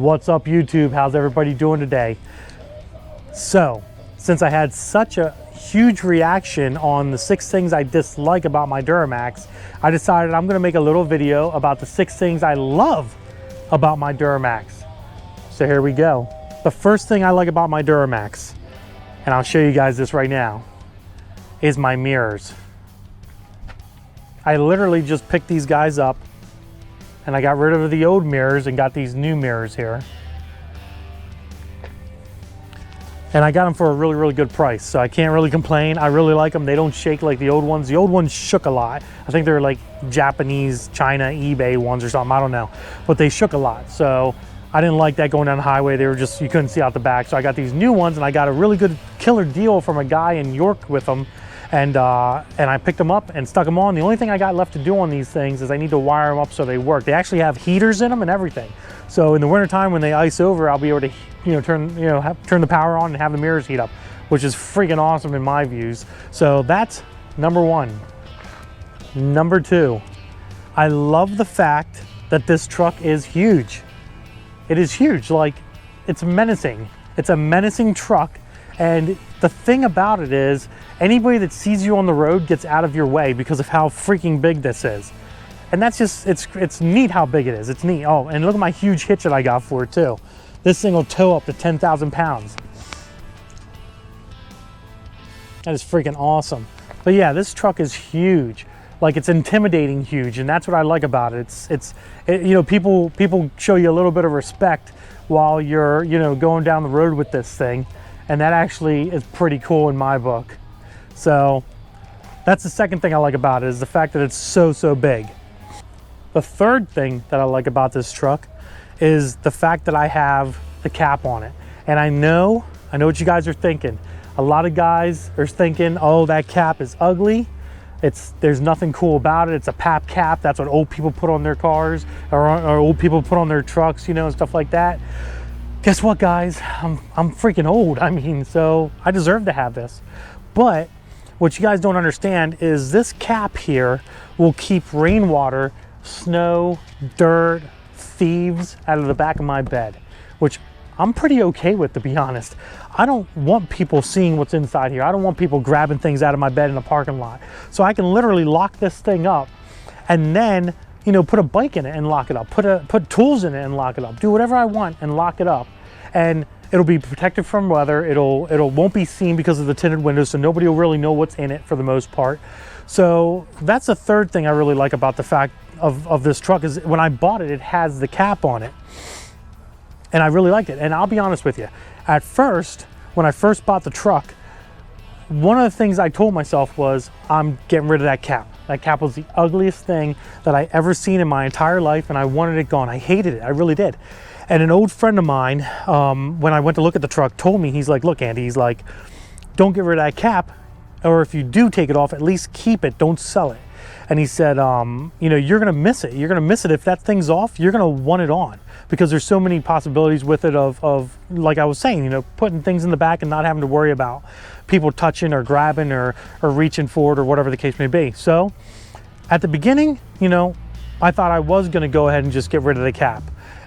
What's up, YouTube? How's everybody doing today? So, since I had such a huge reaction on the 6 things I dislike about my Duramax, I decided I'm going to make a little video about the 6 things I love about my Duramax. So here we go. The first thing I like about my Duramax, and I'll show you guys this right now, is my mirrors. I literally just picked these guys up and I got rid of the old mirrors and got these new mirrors here. And I got them for a really good price, so I can't really complain. I really like them. They don't shake like the old ones. The old ones shook a lot. I think they're like Japanese, China, eBay ones or something, I don't know. But they shook a lot, so I didn't like that going down the highway. They were just, you couldn't see out the back. So I got these new ones and I got a really good killer deal from a guy in York with them. And I picked them up and stuck them on. The only thing I got left to do on these things is I need to wire them up so they work. They actually have heaters in them and everything. So in the wintertime when they ice over, I'll be able to turn the power on and have the mirrors heat up, which is freaking awesome in my views. So that's number 1. Number 2, I love the fact that this truck is huge. It is huge, like it's menacing. It's a menacing truck. And the thing about it is, anybody that sees you on the road gets out of your way because of how freaking big this is. And that's just, it's neat how big it is. It's neat. Oh, and look at my huge hitch that I got for it too. This thing will tow up to 10,000 pounds. That is freaking awesome. But yeah, this truck is huge. Like, it's intimidating huge, and that's what I like about it. People show you a little bit of respect while you're, going down the road with this thing. And that actually is pretty cool in my book. So that's the second thing I like about it, is the fact that it's so big. The third thing that I like about this truck is the fact that I have the cap on it. And I know what you guys are thinking. A lot of guys are thinking, oh, that cap is ugly. There's nothing cool about it. It's a pap cap. That's what old people put on their cars, or old people put on their trucks, and stuff like that. Guess what, guys? I'm freaking old. I mean, so I deserve to have this. But what you guys don't understand is this cap here will keep rainwater, snow, dirt, thieves out of the back of my bed, which I'm pretty okay with, to be honest. I don't want people seeing what's inside here. I don't want people grabbing things out of my bed in the parking lot. So I can literally lock this thing up and then put a bike in it and lock it up, put tools in it and lock it up, do whatever I want and lock it up. And it'll be protected from weather. It won't be seen because of the tinted windows, so nobody will really know what's in it for the most part. So that's the third thing I really like about the fact of this truck, is when I bought it, it has the cap on it. And I really liked it. And I'll be honest with you, at first, when I first bought the truck, one of the things I told myself was, I'm getting rid of that cap. That cap was the ugliest thing that I ever seen in my entire life, and I wanted it gone. I hated it, I really did. And an old friend of mine, when I went to look at the truck, told me, he's like, look, Andy, he's like, don't get rid of that cap, or if you do take it off, at least keep it, don't sell it. And he said, you're gonna miss it. You're gonna miss it. If that thing's off, you're gonna want it on, because there's so many possibilities with it of like I was saying, putting things in the back and not having to worry about people touching or grabbing or reaching for it or whatever the case may be. So at the beginning, I thought I was gonna go ahead and just get rid of the cap.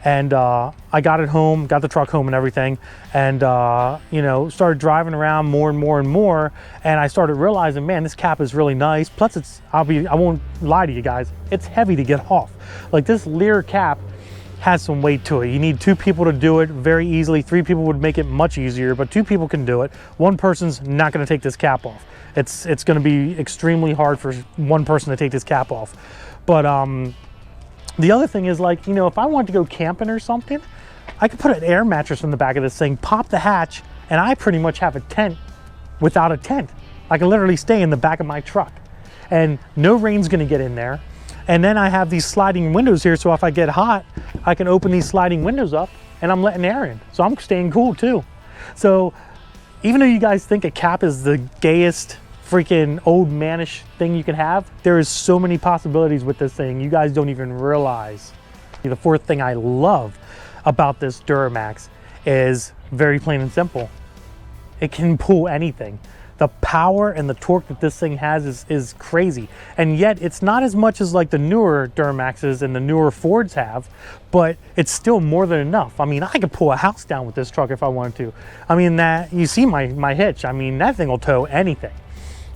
And I got it home, got the truck home and everything, and started driving around more and more, and I started realizing, man, this cap is really nice. Plus, I won't lie to you guys, it's heavy to get off. Like, this Lear cap has some weight to it. You need 2 people to do it very easily. 3 people would make it much easier, but 2 people can do it. One person's not going to take this cap off. It's going to be extremely hard for one person to take this cap off. But the other thing is, like, if I wanted to go camping or something, I could put an air mattress in the back of this thing, pop the hatch, and I pretty much have a tent without a tent. I can literally stay in the back of my truck, and no rain's gonna get in there. And then I have these sliding windows here, so if I get hot, I can open these sliding windows up and I'm letting air in. So I'm staying cool too. So even though you guys think a cap is the gayest freaking old manish thing you can have, there is so many possibilities with this thing you guys don't even realize. The fourth thing I love about this Duramax is very plain and simple. It can pull anything. The power and the torque that this thing has is crazy. And yet it's not as much as like the newer Duramaxes and the newer Fords have, but it's still more than enough. I mean, I could pull a house down with this truck if I wanted to. I mean, that you see my hitch. I mean, that thing will tow anything.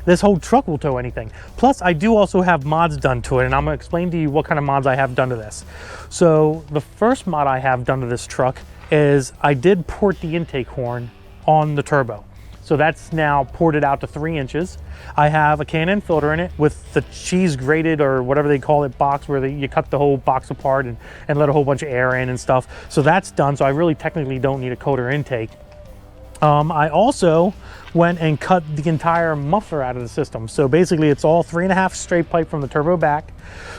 This whole truck will tow anything. Plus, I do also have mods done to it, and I'm gonna explain to you what kind of mods I have done to this. So the first mod I have done to this truck is I did port the intake horn on the turbo. So that's now ported out to 3 inches. I have a K&N filter in it with the cheese grated or whatever they call it box where you cut the whole box apart and let a whole bunch of air in and stuff. So that's done, so I really technically don't need a coder intake. I also went and cut the entire muffler out of the system. So basically it's all 3.5 straight pipe from the turbo back.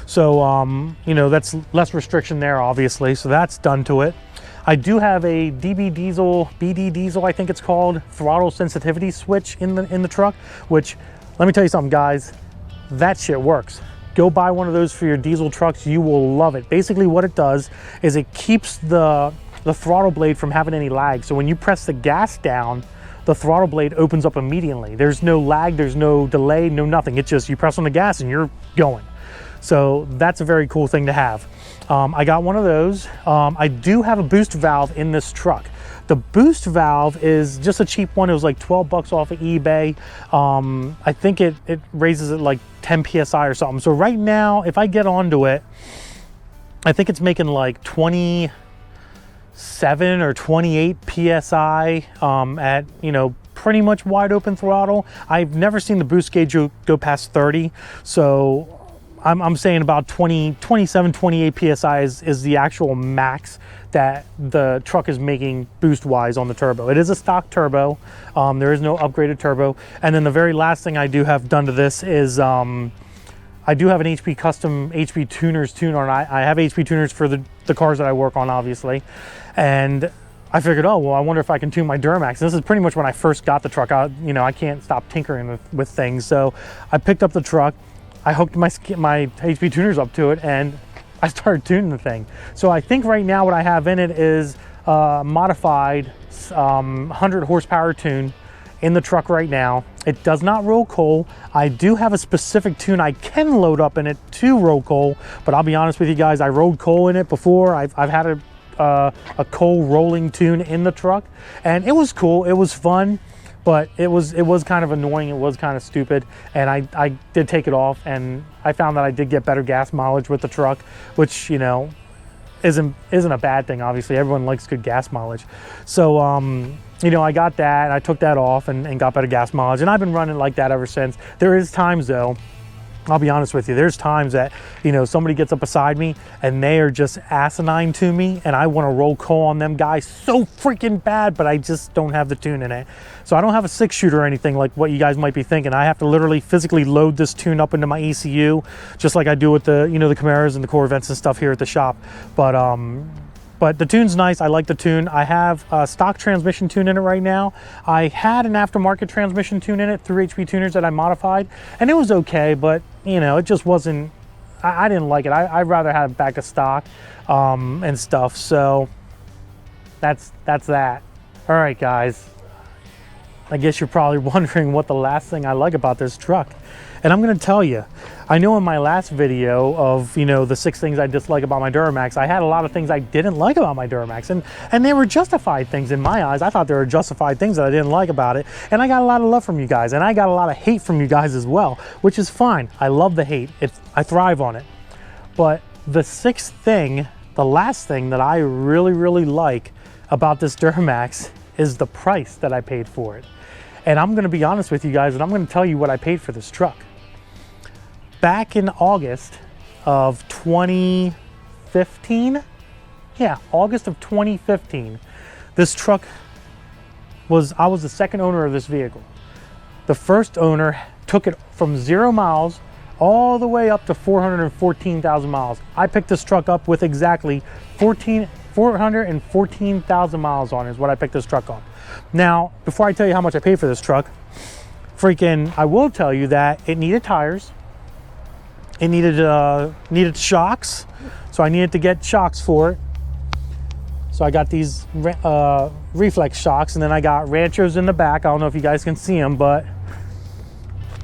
So, you know, that's less restriction there, obviously. So that's done to it. I do have a BD diesel, I think it's called, throttle sensitivity switch in the truck, which, let me tell you something, guys, that shit works. Go buy one of those for your diesel trucks. You will love it. Basically what it does is it keeps the throttle blade from having any lag. So when you press the gas down, the throttle blade opens up immediately. There's no lag, there's no delay, no nothing. It's just you press on the gas and you're going. So that's a very cool thing to have. I got one of those. I do have a boost valve in this truck. The boost valve is just a cheap one. It was like 12 bucks off of eBay. I think it raises it like 10 PSI or something. So right now, if I get onto it, I think it's making like 27 or 28 PSI at, you know, pretty much wide open throttle. I've never seen the boost gauge go past 30. So I'm saying about 27, 28 PSI is the actual max that the truck is making boost wise on the turbo. It is a stock turbo. There is no upgraded turbo. And then the very last thing I do have done to this is I do have an HP custom HP tuners tuner. I have HP tuners for the cars that I work on, obviously. And I figured, oh, well, I wonder if I can tune my Duramax. This is pretty much when I first got the truck. You know, I can't stop tinkering with things. So I picked up the truck. I hooked my HP tuners up to it and I started tuning the thing. So I think right now what I have in it is a modified 100 horsepower tune in the truck right now. It does not roll coal. I do have a specific tune I can load up in it to roll coal, but I'll be honest with you guys, I rolled coal in it before. I've had a coal rolling tune in the truck and it was cool, it was fun. But it was kind of annoying, it was kind of stupid, and I did take it off, and I found that I did get better gas mileage with the truck, which, you know, isn't a bad thing, obviously. Everyone likes good gas mileage. So, you know, I got that, and I took that off and got better gas mileage, and I've been running like that ever since. There is times, though, I'll be honest with you, there's times that, you know, somebody gets up beside me and they are just asinine to me and I want to roll coal on them guys so freaking bad, but I just don't have the tune in it. So I don't have a 6-shooter or anything like what you guys might be thinking. I have to literally physically load this tune up into my ECU, just like I do with the, you know, the Camaros and the Corvettes and stuff here at the shop. But the tune's nice. I like the tune. I have a stock transmission tune in it right now. I had an aftermarket transmission tune in it through HP Tuners that I modified, and it was okay, but you know, it just wasn't, I didn't like it. I'd rather have it back to stock and stuff. So that's that. All right, guys. I guess you're probably wondering what the last thing I like about this truck. And I'm gonna tell you, I know in my last video of, you know, the 6 things I dislike about my Duramax, I had a lot of things I didn't like about my Duramax, and they were justified things in my eyes. I thought they were justified things that I didn't like about it, and I got a lot of love from you guys, and I got a lot of hate from you guys as well, which is fine. I love the hate. I thrive on it. But the 6th thing, the last thing that I really, really like about this Duramax is the price that I paid for it. And I'm gonna be honest with you guys, and I'm gonna tell you what I paid for this truck. Back in August of 2015, yeah, August of 2015, this truck I was the second owner of this vehicle. The first owner took it from 0 miles all the way up to 414,000 miles. I picked this truck up with exactly 414,000 miles on it is what I picked this truck up. Now, before I tell you how much I paid for this truck, I will tell you that it needed tires. It needed shocks, so I needed to get shocks for it. So I got these reflex shocks, and then I got Ranchos in the back. I don't know if you guys can see them, but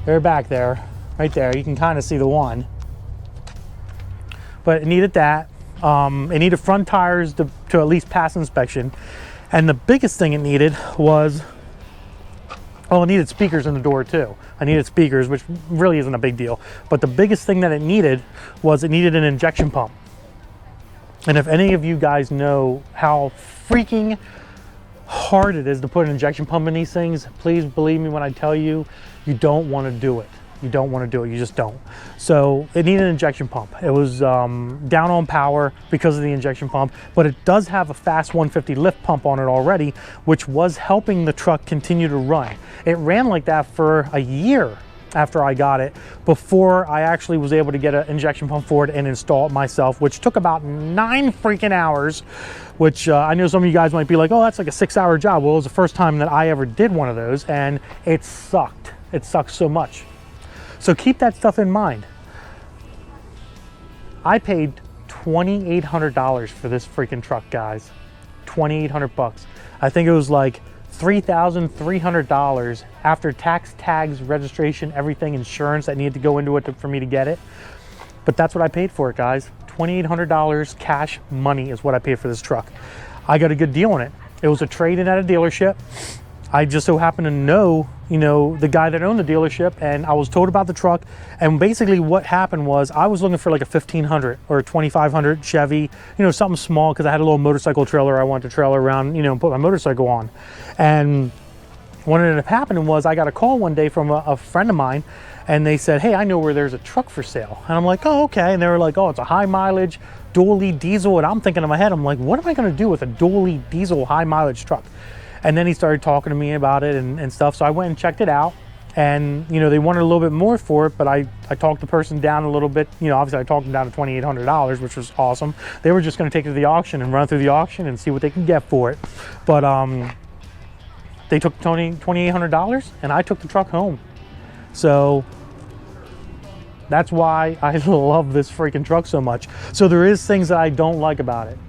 They're back there, right there. You can kind of see the one. But it needed that. It needed front tires to at least pass inspection. And the biggest thing it needed was, well, it needed speakers in the door too. I needed speakers, which really isn't a big deal. But the biggest thing that it needed was it needed an injection pump. And if any of you guys know how freaking hard it is to put an injection pump in these things, please believe me when I tell you, you don't want to do it. You don't want to do it, you just don't. So it needed an injection pump. It was down on power because of the injection pump, but it does have a fast 150 lift pump on it already, which was helping the truck continue to run. It ran like that for a year after I got it, before I actually was able to get an injection pump for it and install it myself, which took about 9 freaking hours, which I know some of you guys might be like, oh, that's like a 6-hour job. Well, it was the first time that I ever did one of those, and it sucked. It sucked so much. So keep that stuff in mind. I paid $2,800 for this freaking truck, guys. 2,800 bucks. I think it was like $3,300 after tax, tags, registration, everything, insurance that needed to go into it for me to get it. But that's what I paid for it, guys. $2,800 cash money is what I paid for this truck. I got a good deal on it. It was a trade-in at a dealership. I just so happened to know, you know, the guy that owned the dealership, and I was told about the truck. And basically what happened was I was looking for like a 1500 or a 2500 Chevy, you know, something small, because I had a little motorcycle trailer I wanted to trailer around, you know, and put my motorcycle on. And what ended up happening was I got a call one day from a friend of mine, and they said, hey, I know where there's a truck for sale. And I'm like, oh, okay. And they were like, oh, it's a high mileage dual lead diesel. And I'm thinking in my head, I'm like, what am I going to do with a dual lead diesel high mileage truck? And then he started talking to me about it and stuff. So I went and checked it out, and, you know, they wanted a little bit more for it, but I talked the person down a little bit. You know, obviously I talked them down to $2,800, which was awesome. They were just going to take it to the auction and run through the auction and see what they could get for it. But they took $2,800 and I took the truck home. So that's why I love this freaking truck so much. So there is things that I don't like about it,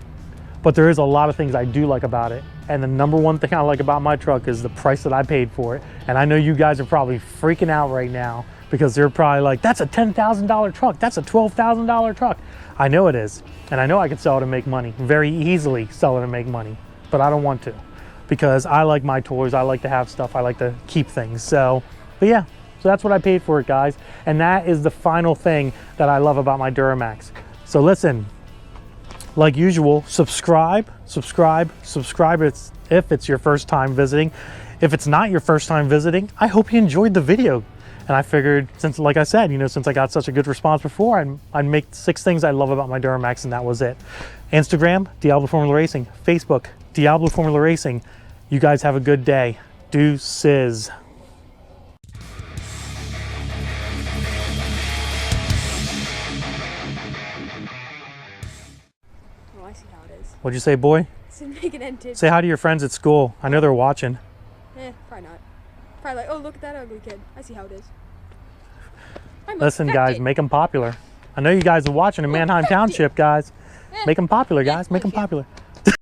but there is a lot of things I do like about it. And the number one thing I like about my truck is the price that I paid for it. And I know you guys are probably freaking out right now, because they're probably like, that's a $10,000 truck. That's a $12,000 truck. I know it is. And I know I could sell it and make money, very easily sell it and make money, but I don't want to, because I like my toys. I like to have stuff. I like to keep things. So, but yeah, so that's what I paid for it, guys. And that is the final thing that I love about my Duramax. So listen, like usual, subscribe if it's your first time visiting. If it's not your first time visiting, I hope you enjoyed the video. And I figured, since, like I said, you know, since I got such a good response before, I'd make 6 things I love about my Duramax, and that was it. Instagram, Diablo Formula Racing. Facebook, Diablo Formula Racing. You guys have a good day. Deuces. What'd you say, boy? Say hi to your friends at school. I know they're watching. Probably not. Probably like, oh, look at that ugly kid. I see how it is. Listen, guys, make them popular. I know you guys are watching in Manheim Township, guys. Make them popular, guys. Make them popular.